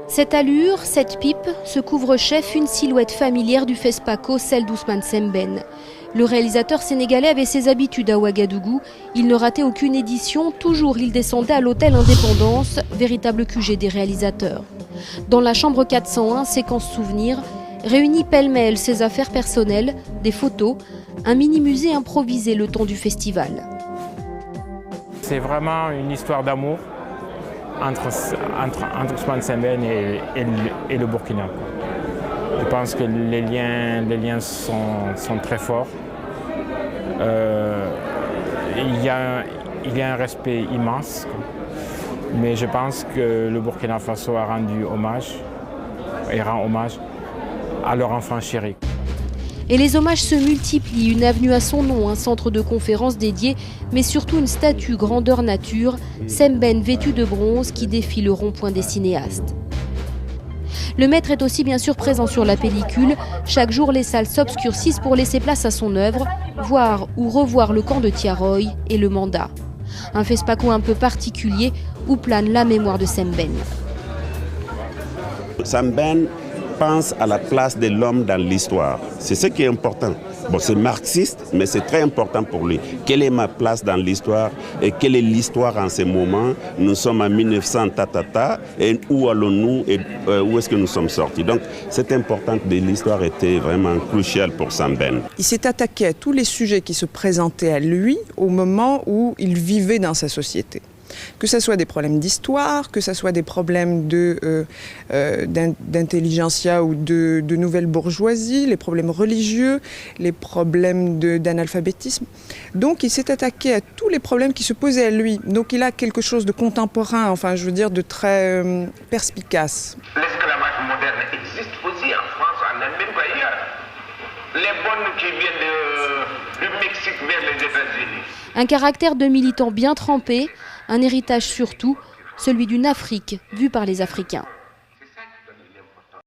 Cette allure, cette pipe, ce couvre-chef, une silhouette familière du FESPACO, celle d'Ousmane Sembène. Le réalisateur sénégalais avait ses habitudes à Ouagadougou. Il ne ratait aucune édition, toujours il descendait à l'hôtel Indépendance, véritable QG des réalisateurs. Dans la chambre 401, séquence souvenirs, réunit pêle-mêle ses affaires personnelles, des photos, un mini-musée improvisé le temps du festival. C'est vraiment une histoire d'amour entre Ousmane Sembène et le Burkina. Je pense que les liens sont très forts. Il y a un respect immense, mais je pense que le Burkina Faso a rendu hommage, et rend hommage à leur enfant chéri. Et les hommages se multiplient, une avenue à son nom, un centre de conférence dédié, mais surtout une statue grandeur nature, Sembène vêtu de bronze qui défie le rond-point des cinéastes. Le maître est aussi bien sûr présent sur la pellicule. Chaque jour, les salles s'obscurcissent pour laisser place à son œuvre, voir ou revoir le camp de Tiaroy et le mandat. Un FESPACO un peu particulier où plane la mémoire de Sembène. Sembène pense à la place de l'homme dans l'histoire. C'est ce qui est important. Bon, c'est marxiste, mais c'est très important pour lui. Quelle est ma place dans l'histoire et quelle est l'histoire en ce moment? Nous sommes en 1900, et où allons-nous et où est-ce que nous sommes sortis? Donc, cette importance de l'histoire était vraiment cruciale pour Sembène. Il s'est attaqué à tous les sujets qui se présentaient à lui au moment où il vivait dans sa société. Que ce soit des problèmes d'histoire, que ce soit des problèmes d'intelligentsia ou de nouvelle bourgeoisie, les problèmes religieux, les problèmes d'analphabétisme. Donc il s'est attaqué à tous les problèmes qui se posaient à lui. Donc il a quelque chose de contemporain, enfin je veux dire de très perspicace. L'esclavage moderne existe aussi en France, en Amérique ou ailleurs. Les bonnes qui viennent du Mexique vers les États-Unis. Un caractère de militant bien trempé, un héritage surtout, celui d'une Afrique vue par les Africains.